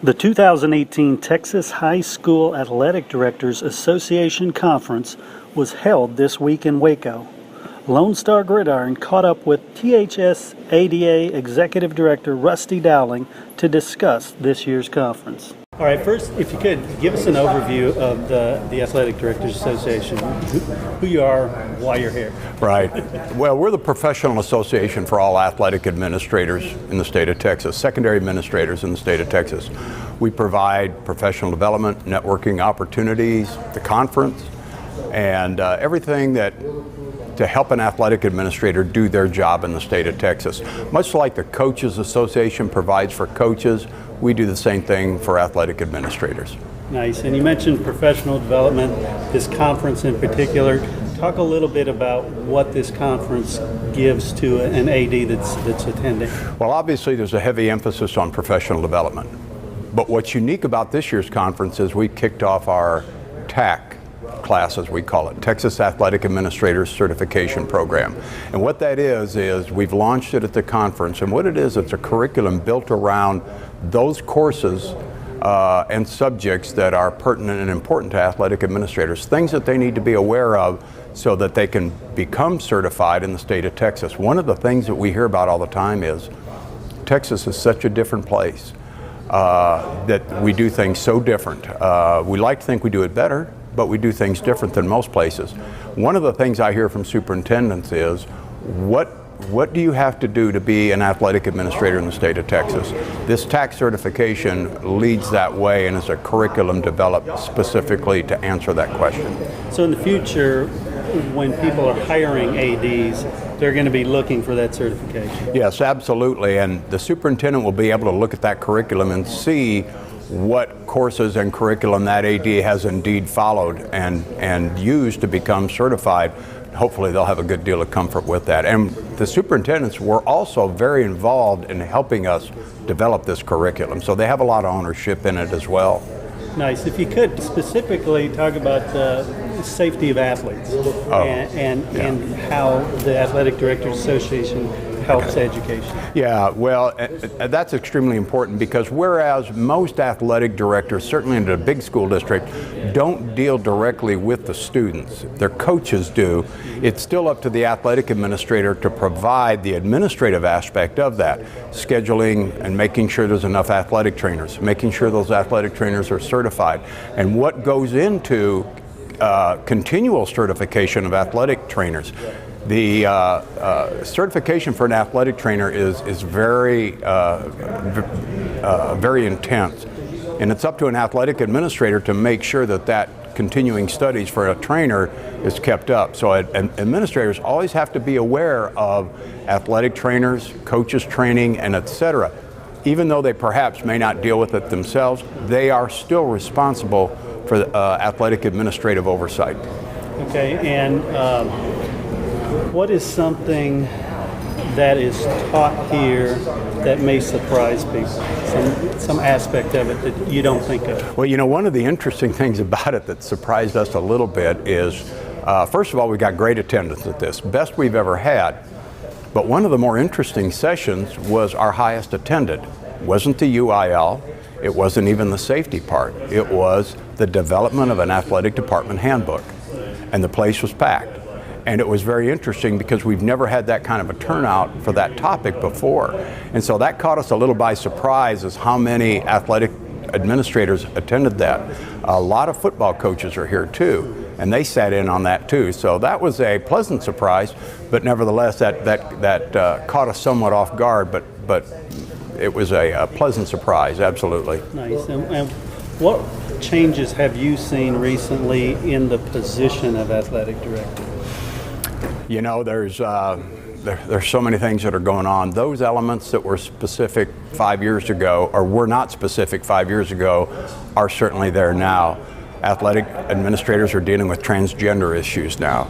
The 2018 Texas High School Athletic Directors Association Conference was held this week in Waco. Lone Star Gridiron caught up with THSADA Executive Director Rusty Dowling to discuss this year's conference. All right, first, if you could, give us an overview of the Athletic Directors Association, who you are, why you're here. Right. Well, we're the professional association for all athletic administrators in the state of Texas, secondary administrators in the state of Texas. We provide professional development, networking opportunities, the conference, and everything to help an athletic administrator do their job in the state of Texas. Much like the Coaches Association provides for coaches, we do the same thing for athletic administrators. Nice. And you mentioned professional development, this conference in particular. Talk a little bit about what this conference gives to an AD that's attending. Well, obviously there's a heavy emphasis on professional development. But what's unique about this year's conference is we kicked off our TAC class, as we call it, Texas Athletic Administrators Certification Program. And what that is we've launched it at the conference, and what it is, it's a curriculum built around those courses and subjects that are pertinent and important to athletic administrators, things that they need to be aware of so that they can become certified in the state of Texas. One of the things that we hear about all the time is Texas is such a different place, that we do things so different. We like to think we do it better, but we do things different than most places. One of the things I hear from superintendents is, what do you have to do to be an athletic administrator in the state of Texas? This TAC certification leads that way and is a curriculum developed specifically to answer that question. So in the future, when people are hiring ADs, they're going to be looking for that certification? Yes, absolutely. And the superintendent will be able to look at that curriculum and see what courses and curriculum that AD has indeed followed and used to become certified. Hopefully they'll have a good deal of comfort with that. And the superintendents were also very involved in helping us develop this curriculum, so they have a lot of ownership in it as well. Nice. If you could specifically talk about the safety of athletes and how the Athletic Directors Association helps education. Yeah, well, that's extremely important because whereas most athletic directors, certainly in a big school district, don't deal directly with the students, their coaches do, it's still up to the athletic administrator to provide the administrative aspect of that, scheduling and making sure there's enough athletic trainers, making sure those athletic trainers are certified. And what goes into continual certification of athletic trainers. The certification for an athletic trainer is very, very intense, and it's up to an athletic administrator to make sure that continuing studies for a trainer is kept up. So administrators always have to be aware of athletic trainers, coaches training, and etc. Even though they perhaps may not deal with it themselves, they are still responsible for athletic administrative oversight. Okay, and what is something that is taught here that may surprise people? Some aspect of it that you don't think of? Well, you know, one of the interesting things about it that surprised us a little bit is, first of all, we got great attendance at this, best we've ever had. But one of the more interesting sessions was our highest attended. It wasn't the UIL, it wasn't even the safety part. It was the development of an athletic department handbook. And the place was packed. And it was very interesting because we've never had that kind of a turnout for that topic before. And so that caught us a little by surprise as how many athletic administrators attended that. A lot of football coaches are here too, and they sat in on that too. So that was a pleasant surprise, but nevertheless that caught us somewhat off guard, but it was a pleasant surprise, absolutely. Nice. And what changes have you seen recently in the position of athletic director? You know, there's so many things that are going on. Those elements that were specific 5 years ago, or were not specific 5 years ago, are certainly there now. Athletic administrators are dealing with transgender issues now.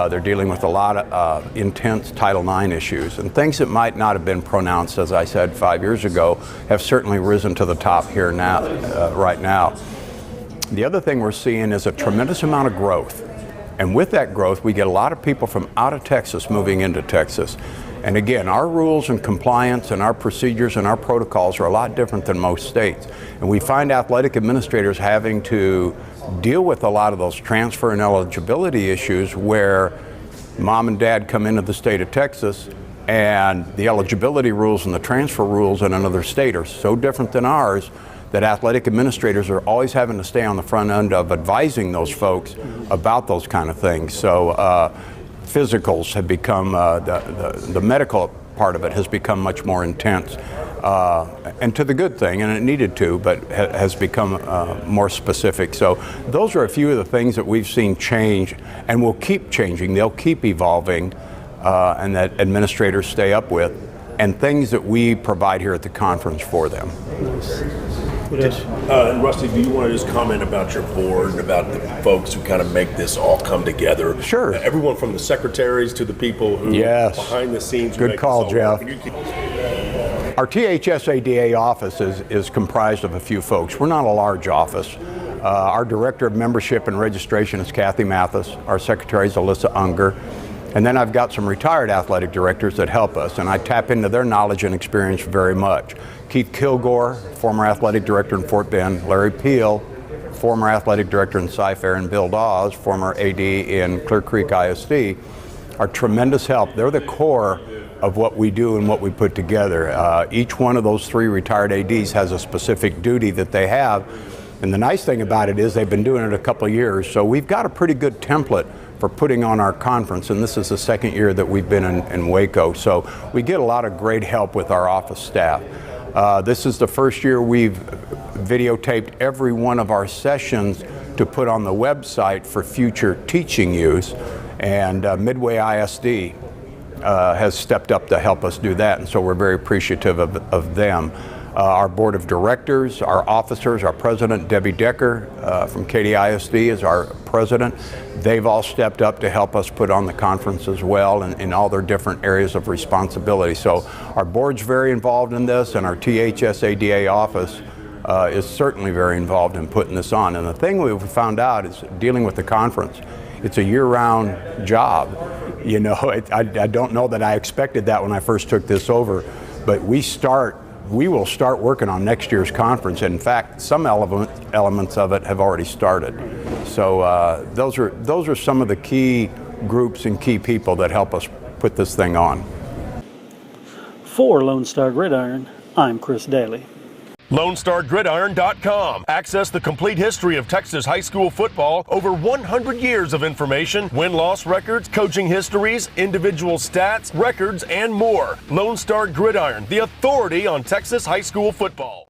They're dealing with a lot of intense Title IX issues, and things that might not have been pronounced, as I said, 5 years ago, have certainly risen to the top here now, right now. The other thing we're seeing is a tremendous amount of growth. And with that growth, we get a lot of people from out of Texas moving into Texas. And again, our rules and compliance and our procedures and our protocols are a lot different than most states. And we find athletic administrators having to deal with a lot of those transfer and eligibility issues where mom and dad come into the state of Texas and the eligibility rules and the transfer rules in another state are so different than ours that athletic administrators are always having to stay on the front end of advising those folks about those kind of things. So physicals have become, the medical part of it has become much more intense, and to the good thing, and it needed to, but has become more specific. So those are a few of the things that we've seen change and will keep changing. They'll keep evolving, and that administrators stay up with, and things that we provide here at the conference for them. And Rusty, do you want to just comment about your board and about the folks who kind of make this all come together? Sure. Everyone from the secretaries to the people who behind the scenes. Good call, Jeff. Our THSADA office is comprised of a few folks. We're not a large office. Our Director of Membership and Registration is Kathy Mathis. Our Secretary is Alyssa Unger. And then I've got some retired athletic directors that help us, and I tap into their knowledge and experience very much. Keith Kilgore, former athletic director in Fort Bend, Larry Peel, former athletic director in Cy-Fair, and Bill Dawes, former AD in Clear Creek ISD, are tremendous help. They're the core of what we do and what we put together. Each one of those three retired ADs has a specific duty that they have, and the nice thing about it is they've been doing it a couple of years, so we've got a pretty good template for putting on our conference, and this is the second year that we've been in Waco, so we get a lot of great help with our office staff. This is the first year we've videotaped every one of our sessions to put on the website for future teaching use, and Midway ISD has stepped up to help us do that, and so we're very appreciative of them. Our board of directors, our officers, our president, Debbie Decker from Katy ISD is our president. They've all stepped up to help us put on the conference as well in all their different areas of responsibility. So our board's very involved in this, and our THSADA office is certainly very involved in putting this on. And the thing we've found out is dealing with the conference, it's a year-round job. You know, I don't know that I expected that when I first took this over, but we will start working on next year's conference. In fact, some elements of it have already started. So those are some of the key groups and key people that help us put this thing on. For Lone Star Gridiron, I'm Chris Doelle. LoneStarGridiron.com. Access the complete history of Texas high school football, over 100 years of information, win-loss records, coaching histories, individual stats, records, and more. Lone Star Gridiron, the authority on Texas high school football.